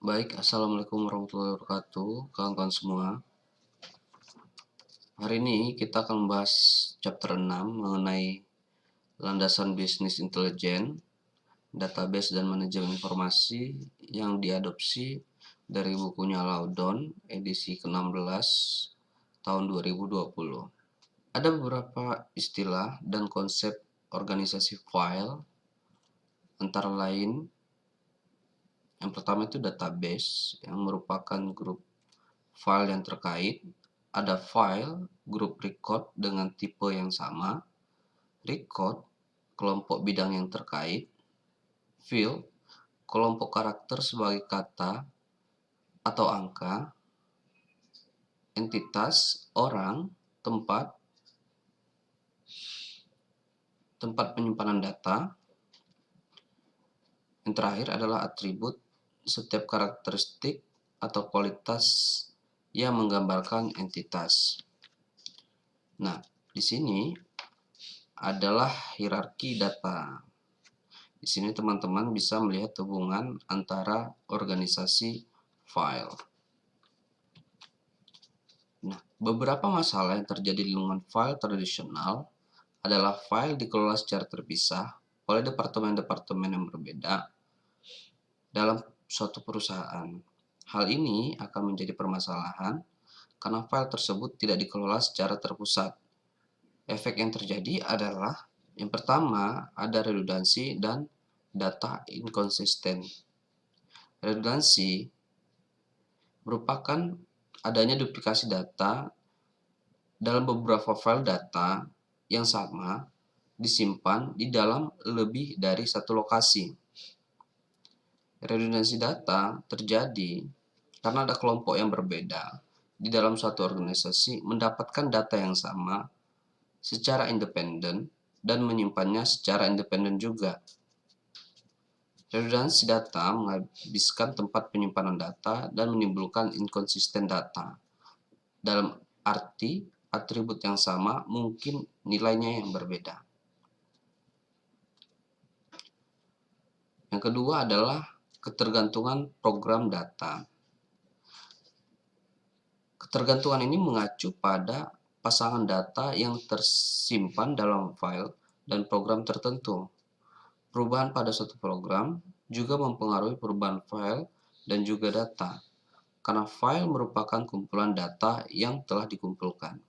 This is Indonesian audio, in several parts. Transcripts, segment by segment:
Baik, Assalamualaikum warahmatullahi wabarakatuh, kawan-kawan semua. Hari ini kita akan membahas chapter 6 mengenai landasan bisnis intelijen, database dan manajemen informasi yang diadopsi dari bukunya Loudon, edisi ke-16 tahun 2020. Ada beberapa istilah dan konsep organisasi file, antara lain yang pertama itu database, yang merupakan grup file yang terkait. Ada file, grup record dengan tipe yang sama. Record, kelompok bidang yang terkait. Field, kelompok karakter sebagai kata atau angka. Entitas, orang, tempat penyimpanan data. Yang terakhir adalah atribut, setiap karakteristik atau kualitas yang menggambarkan entitas. Nah, di sini adalah hierarki data. Di sini teman-teman bisa melihat hubungan antara organisasi file. Nah, beberapa masalah yang terjadi di lingkungan file tradisional adalah file dikelola secara terpisah oleh departemen-departemen yang berbeda dalam suatu perusahaan. Hal ini akan menjadi permasalahan karena file tersebut tidak dikelola secara terpusat. Efek yang terjadi adalah yang pertama, ada redundansi dan data inkonsisten. Redundansi merupakan adanya duplikasi data dalam beberapa file data yang sama disimpan di dalam lebih dari satu lokasi. Redundansi data terjadi karena ada kelompok yang berbeda di dalam suatu organisasi mendapatkan data yang sama secara independen dan menyimpannya secara independen juga. Redundansi data menghabiskan tempat penyimpanan data dan menimbulkan inkonsisten data. Dalam arti, atribut yang sama mungkin nilainya yang berbeda. Yang kedua adalah ketergantungan program data. Ketergantungan ini mengacu pada pasangan data yang tersimpan dalam file dan program tertentu. Perubahan pada suatu program juga mempengaruhi perubahan file dan juga data, karena file merupakan kumpulan data yang telah dikumpulkan.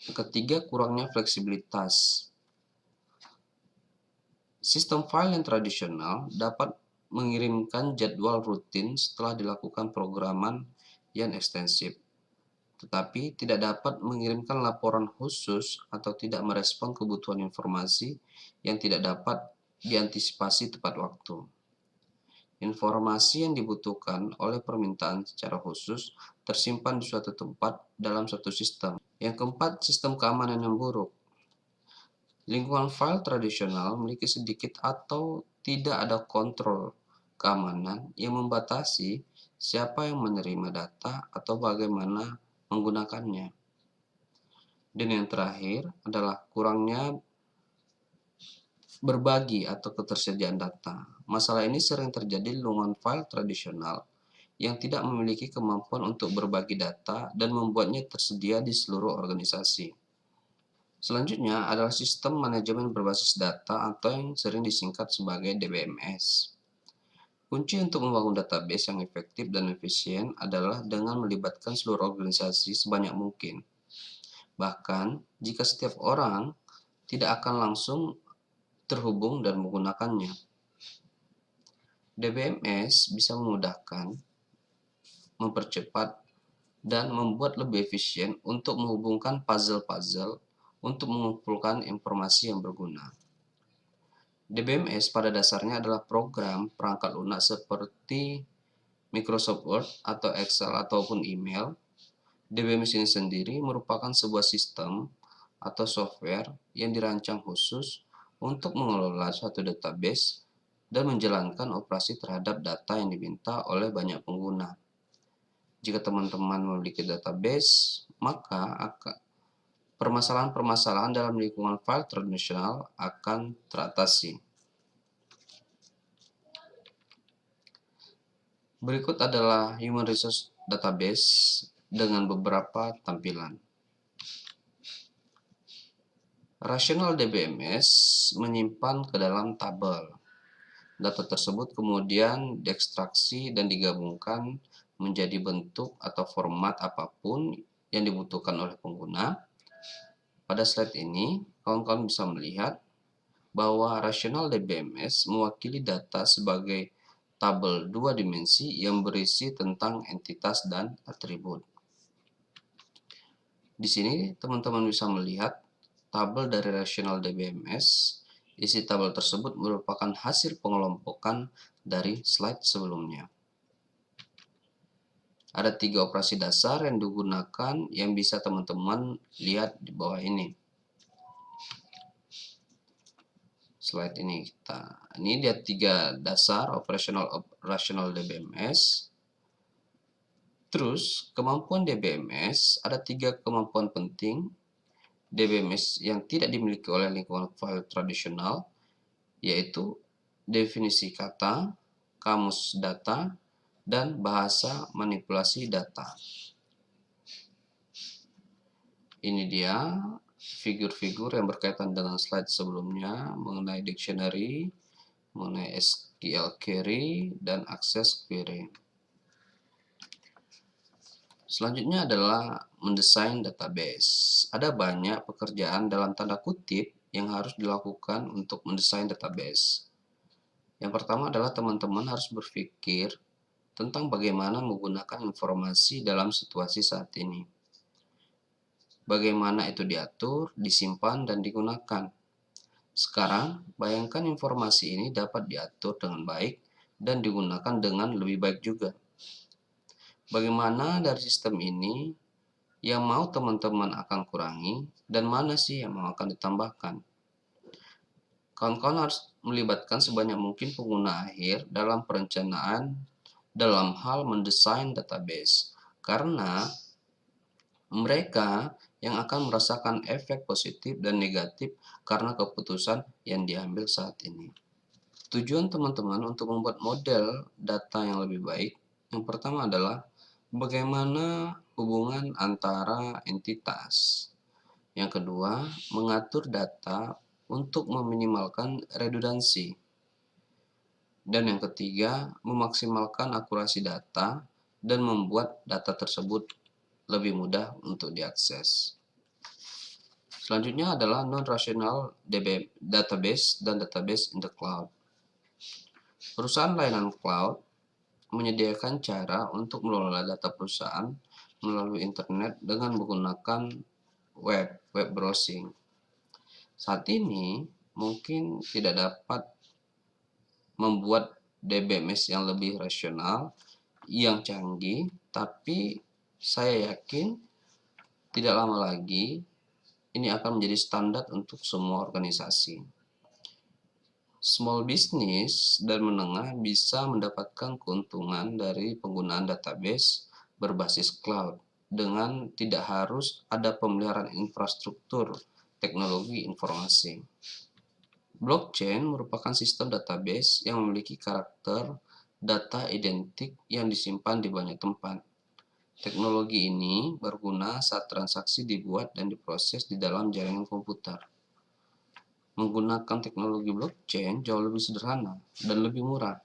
Yang ketiga, kurangnya fleksibilitas. Sistem file yang tradisional dapat mengirimkan jadwal rutin setelah dilakukan programan yang ekstensif, tetapi tidak dapat mengirimkan laporan khusus atau tidak merespon kebutuhan informasi yang tidak dapat diantisipasi tepat waktu. Informasi yang dibutuhkan oleh permintaan secara khusus tersimpan di suatu tempat dalam suatu sistem. Yang keempat, sistem keamanan yang buruk. Lingkungan file tradisional memiliki sedikit atau tidak ada kontrol keamanan yang membatasi siapa yang menerima data atau bagaimana menggunakannya. Dan yang terakhir adalah kurangnya berbagi atau ketersediaan data. Masalah ini sering terjadi di lingkungan file tradisional yang tidak memiliki kemampuan untuk berbagi data dan membuatnya tersedia di seluruh organisasi. Selanjutnya adalah sistem manajemen berbasis data atau yang sering disingkat sebagai DBMS. Kunci untuk membangun database yang efektif dan efisien adalah dengan melibatkan seluruh organisasi sebanyak mungkin. Bahkan, jika setiap orang tidak akan langsung terhubung dan menggunakannya. DBMS bisa memudahkan, mempercepat, dan membuat lebih efisien untuk menghubungkan puzzle-puzzle untuk mengumpulkan informasi yang berguna. DBMS pada dasarnya adalah program perangkat lunak seperti Microsoft Word atau Excel ataupun email. DBMS ini sendiri merupakan sebuah sistem atau software yang dirancang khusus untuk mengelola suatu database dan menjalankan operasi terhadap data yang diminta oleh banyak pengguna. Jika teman-teman memiliki database, maka permasalahan-permasalahan dalam lingkungan file tradisional akan teratasi. Berikut adalah Human Resource Database dengan beberapa tampilan. Rational DBMS menyimpan ke dalam tabel. Data tersebut kemudian diekstraksi dan digabungkan menjadi bentuk atau format apapun yang dibutuhkan oleh pengguna. Pada slide ini, kawan-kawan bisa melihat bahwa Rational DBMS mewakili data sebagai tabel dua dimensi yang berisi tentang entitas dan atribut. Di sini teman-teman bisa melihat tabel dari Rational DBMS. Isi tabel tersebut merupakan hasil pengelompokan dari slide sebelumnya. Ada 3 operasi dasar yang digunakan yang bisa teman-teman lihat di bawah ini. Slide ini ini lihat 3 dasar operational rational DBMS. Terus kemampuan DBMS ada 3 kemampuan penting DBMS yang tidak dimiliki oleh lingkungan file tradisional, yaitu definisi kata, kamus data, dan bahasa manipulasi data. Ini dia figur-figur yang berkaitan dengan slide sebelumnya mengenai dictionary, mengenai SQL query, dan access query. Selanjutnya adalah mendesain database. Ada banyak pekerjaan dalam tanda kutip yang harus dilakukan untuk mendesain database. Yang pertama adalah teman-teman harus berpikir tentang bagaimana menggunakan informasi dalam situasi saat ini. Bagaimana itu diatur, disimpan, dan digunakan. Sekarang, bayangkan informasi ini dapat diatur dengan baik dan digunakan dengan lebih baik juga. Bagaimana dari sistem ini yang mau teman-teman akan kurangi dan mana sih yang mau akan ditambahkan? Kawan-kawan harus melibatkan sebanyak mungkin pengguna akhir dalam perencanaan dalam hal mendesain database, karena mereka yang akan merasakan efek positif dan negatif karena keputusan yang diambil saat ini. Tujuan teman-teman untuk membuat model data yang lebih baik, yang pertama adalah bagaimana hubungan antara entitas. Yang kedua, mengatur data untuk meminimalkan redundansi. Dan yang ketiga, memaksimalkan akurasi data dan membuat data tersebut lebih mudah untuk diakses. Selanjutnya adalah non-rational database dan database in the cloud. Perusahaan layanan cloud menyediakan cara untuk mengelola data perusahaan melalui internet dengan menggunakan web browsing. Saat ini mungkin tidak dapat membuat DBMS yang lebih rasional, yang canggih, tapi saya yakin tidak lama lagi ini akan menjadi standar untuk semua organisasi. Small business dan menengah bisa mendapatkan keuntungan dari penggunaan database berbasis cloud dengan tidak harus ada pemeliharaan infrastruktur teknologi informasi. Blockchain merupakan sistem database yang memiliki karakter data identik yang disimpan di banyak tempat. Teknologi ini berguna saat transaksi dibuat dan diproses di dalam jaringan komputer. Menggunakan teknologi blockchain jauh lebih sederhana dan lebih murah.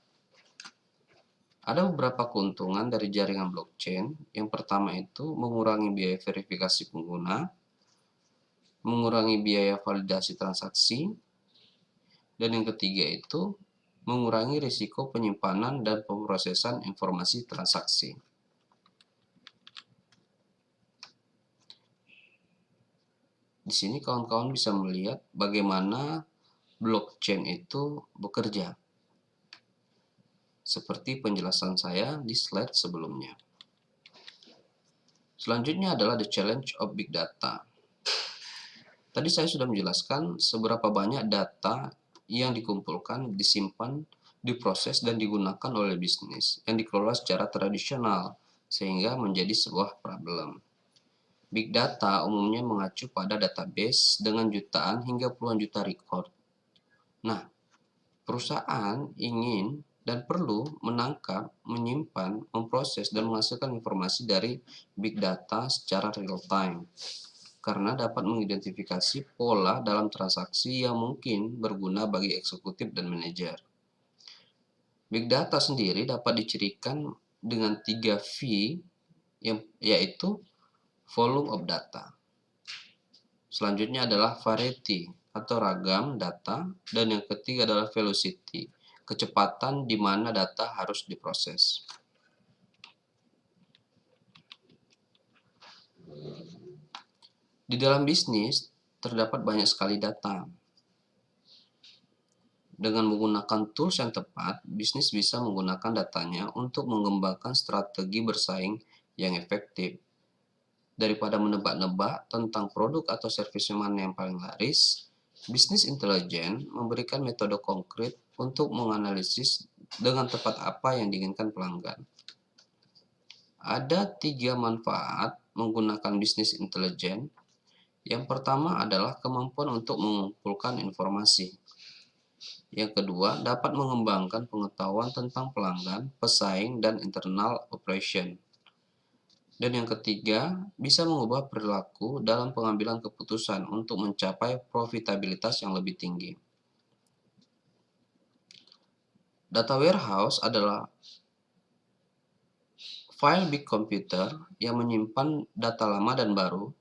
Ada beberapa keuntungan dari jaringan blockchain. Yang pertama itu mengurangi biaya verifikasi pengguna, mengurangi biaya validasi transaksi, dan yang ketiga itu mengurangi risiko penyimpanan dan pemrosesan informasi transaksi. Di sini kawan-kawan bisa melihat bagaimana blockchain itu bekerja. Seperti penjelasan saya di slide sebelumnya. Selanjutnya adalah the challenge of big data. Tadi saya sudah menjelaskan seberapa banyak data yang dikumpulkan, disimpan, diproses, dan digunakan oleh bisnis yang dikelola secara tradisional, sehingga menjadi sebuah problem. Big data umumnya mengacu pada database dengan jutaan hingga puluhan juta record. Nah, perusahaan ingin dan perlu menangkap, menyimpan, memproses, dan menghasilkan informasi dari big data secara real time, karena dapat mengidentifikasi pola dalam transaksi yang mungkin berguna bagi eksekutif dan manajer. Big data sendiri dapat dicirikan dengan 3 V, yaitu volume of data. Selanjutnya adalah variety atau ragam data, dan yang ketiga adalah velocity, kecepatan di mana data harus diproses. Di dalam bisnis terdapat banyak sekali data. Dengan menggunakan tools yang tepat, bisnis bisa menggunakan datanya untuk mengembangkan strategi bersaing yang efektif. Daripada menebak-nebak tentang produk atau servis mana yang paling laris, bisnis intelijen memberikan metode konkret untuk menganalisis dengan tepat apa yang diinginkan pelanggan. Ada 3 manfaat menggunakan bisnis intelijen. Yang pertama adalah kemampuan untuk mengumpulkan informasi. Yang kedua, dapat mengembangkan pengetahuan tentang pelanggan, pesaing, dan internal operation. Dan yang ketiga, bisa mengubah perilaku dalam pengambilan keputusan untuk mencapai profitabilitas yang lebih tinggi. Data warehouse adalah file big computer yang menyimpan data lama dan baru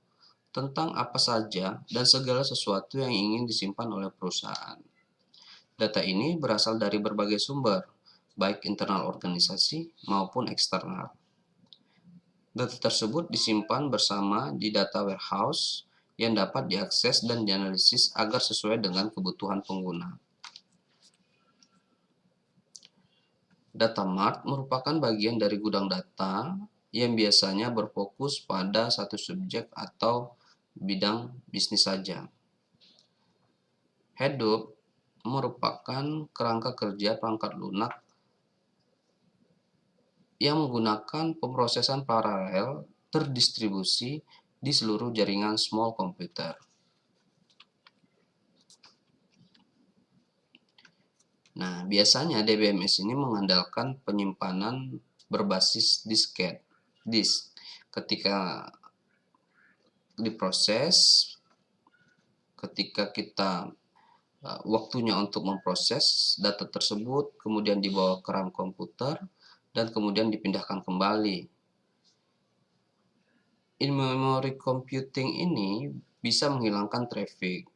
tentang apa saja dan segala sesuatu yang ingin disimpan oleh perusahaan. Data ini berasal dari berbagai sumber, baik internal organisasi maupun eksternal. Data tersebut disimpan bersama di data warehouse yang dapat diakses dan dianalisis agar sesuai dengan kebutuhan pengguna. Data mart merupakan bagian dari gudang data yang biasanya berfokus pada satu subjek atau bidang bisnis saja. Hadoop merupakan kerangka kerja perangkat lunak yang menggunakan pemrosesan paralel terdistribusi di seluruh jaringan small computer. Nah, biasanya DBMS ini mengandalkan penyimpanan berbasis disk. Ketika diproses, ketika kita waktunya untuk memproses data tersebut, kemudian dibawa ke RAM komputer, dan kemudian dipindahkan kembali. In-memory computing ini bisa menghilangkan traffic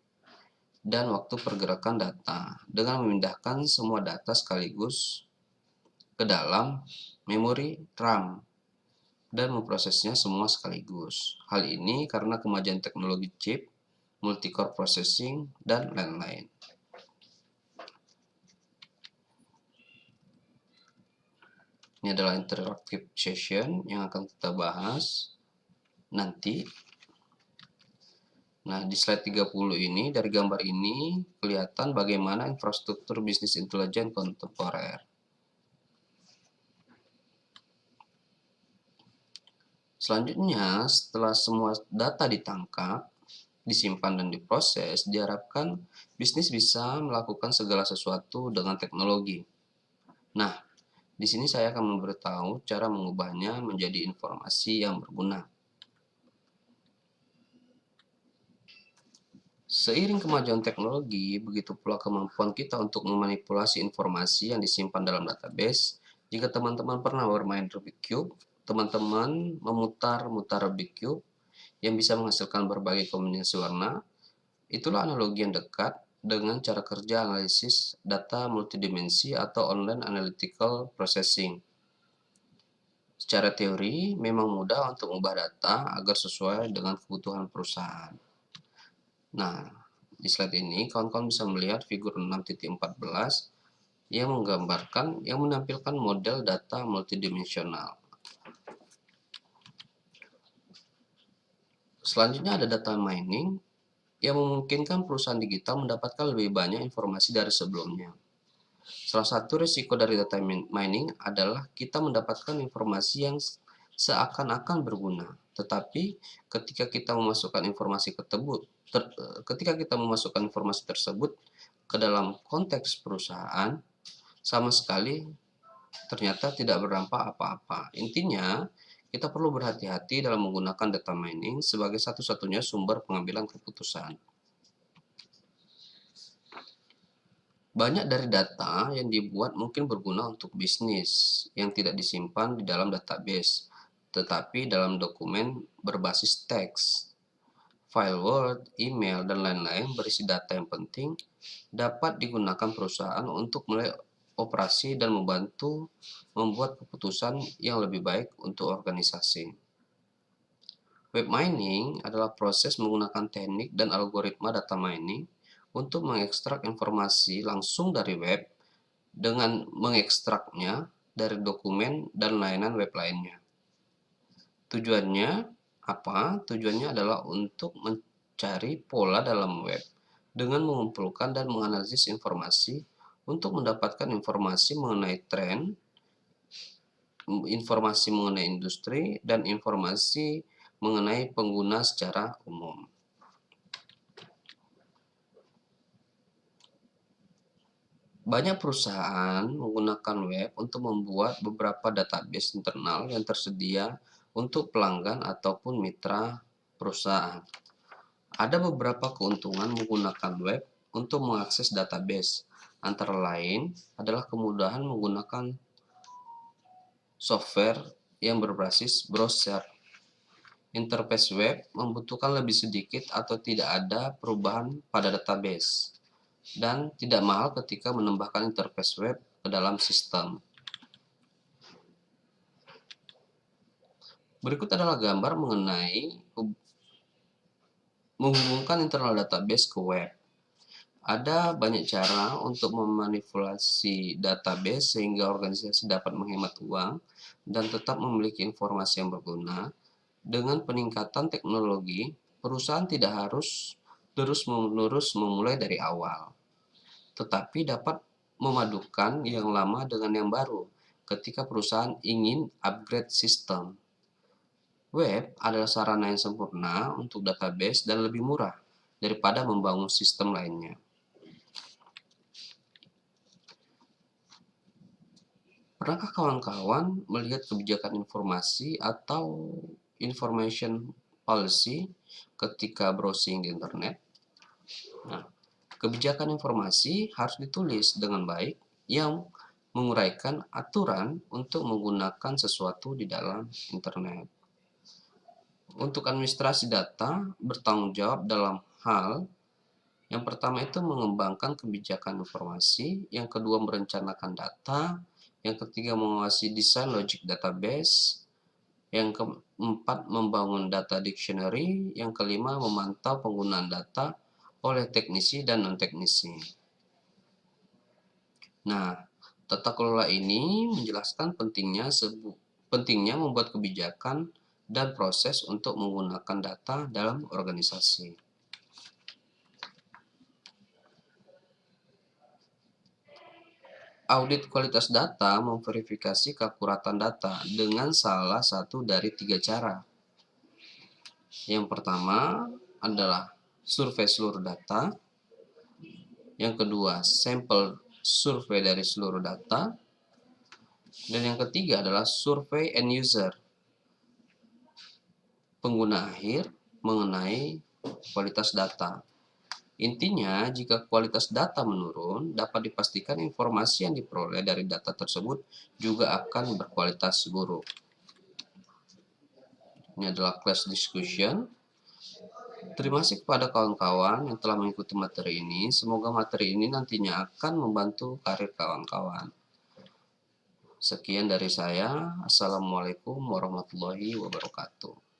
dan waktu pergerakan data dengan memindahkan semua data sekaligus ke dalam memori RAM dan memprosesnya semua sekaligus. Hal ini karena kemajuan teknologi chip, multi-core processing, dan lain-lain. Ini adalah interactive session yang akan kita bahas nanti. Nah, di slide 30 ini, dari gambar ini, kelihatan bagaimana infrastruktur bisnis intelijen kontemporer. Selanjutnya, setelah semua data ditangkap, disimpan dan diproses, diharapkan bisnis bisa melakukan segala sesuatu dengan teknologi. Nah, di sini saya akan memberitahu cara mengubahnya menjadi informasi yang berguna. Seiring kemajuan teknologi, begitu pula kemampuan kita untuk memanipulasi informasi yang disimpan dalam database. Jika teman-teman pernah bermain Rubik Cube, teman-teman memutar-mutar Rubik Cube yang bisa menghasilkan berbagai kombinasi warna. Itulah analogi yang dekat dengan cara kerja analisis data multidimensi atau online analytical processing. Secara teori, memang mudah untuk mengubah data agar sesuai dengan kebutuhan perusahaan. Nah, di slide ini, kawan-kawan bisa melihat figur 6.14 yang menampilkan model data multidimensional. Selanjutnya ada data mining yang memungkinkan perusahaan digital mendapatkan lebih banyak informasi dari sebelumnya. Salah satu risiko dari data mining adalah kita mendapatkan informasi yang seakan-akan berguna, tetapi ketika kita memasukkan informasi tersebut ke dalam konteks perusahaan, sama sekali ternyata tidak berdampak apa-apa. Intinya, kita perlu berhati-hati dalam menggunakan data mining sebagai satu-satunya sumber pengambilan keputusan. Banyak dari data yang dibuat mungkin berguna untuk bisnis yang tidak disimpan di dalam database, tetapi dalam dokumen berbasis teks. File Word, email, dan lain-lain berisi data yang penting dapat digunakan perusahaan untuk mulai operasi dan membantu membuat keputusan yang lebih baik untuk organisasi. Web mining adalah proses menggunakan teknik dan algoritma data mining untuk mengekstrak informasi langsung dari web dengan mengekstraknya dari dokumen dan layanan web lainnya. Tujuannya apa? Tujuannya adalah untuk mencari pola dalam web dengan mengumpulkan dan menganalisis informasi untuk mendapatkan informasi mengenai tren, informasi mengenai industri, dan informasi mengenai pengguna secara umum. Banyak perusahaan menggunakan web untuk membuat beberapa database internal yang tersedia untuk pelanggan ataupun mitra perusahaan. Ada beberapa keuntungan menggunakan web untuk mengakses database. Antara lain adalah kemudahan menggunakan software yang berbasis browser. Interface web membutuhkan lebih sedikit atau tidak ada perubahan pada database, dan tidak mahal ketika menambahkan interface web ke dalam sistem. Berikut adalah gambar mengenai menghubungkan internal database ke web. Ada banyak cara untuk memanipulasi database sehingga organisasi dapat menghemat uang dan tetap memiliki informasi yang berguna. Dengan peningkatan teknologi, perusahaan tidak harus terus-menerus memulai dari awal, tetapi dapat memadukan yang lama dengan yang baru ketika perusahaan ingin upgrade sistem. Web adalah sarana yang sempurna untuk database dan lebih murah daripada membangun sistem lainnya. Pernahkah kawan-kawan melihat kebijakan informasi atau information policy ketika browsing di internet? Nah, kebijakan informasi harus ditulis dengan baik yang menguraikan aturan untuk menggunakan sesuatu di dalam internet. Untuk administrasi data, bertanggung jawab dalam hal yang pertama itu mengembangkan kebijakan informasi, yang kedua merencanakan data, yang ketiga mengawasi desain logic database, yang keempat membangun data dictionary, yang kelima memantau penggunaan data oleh teknisi dan non-teknisi. Nah, tata kelola ini menjelaskan pentingnya membuat kebijakan dan proses untuk menggunakan data dalam organisasi. Audit kualitas data memverifikasi keakuratan data dengan salah satu dari 3 cara. Yang pertama adalah survei seluruh data. Yang kedua, sampel survei dari seluruh data. Dan yang ketiga adalah survei end user, pengguna akhir, mengenai kualitas data. Intinya, jika kualitas data menurun, dapat dipastikan informasi yang diperoleh dari data tersebut juga akan berkualitas buruk. Ini adalah class discussion. Terima kasih kepada kawan-kawan yang telah mengikuti materi ini. Semoga materi ini nantinya akan membantu karir kawan-kawan. Sekian dari saya. Assalamualaikum warahmatullahi wabarakatuh.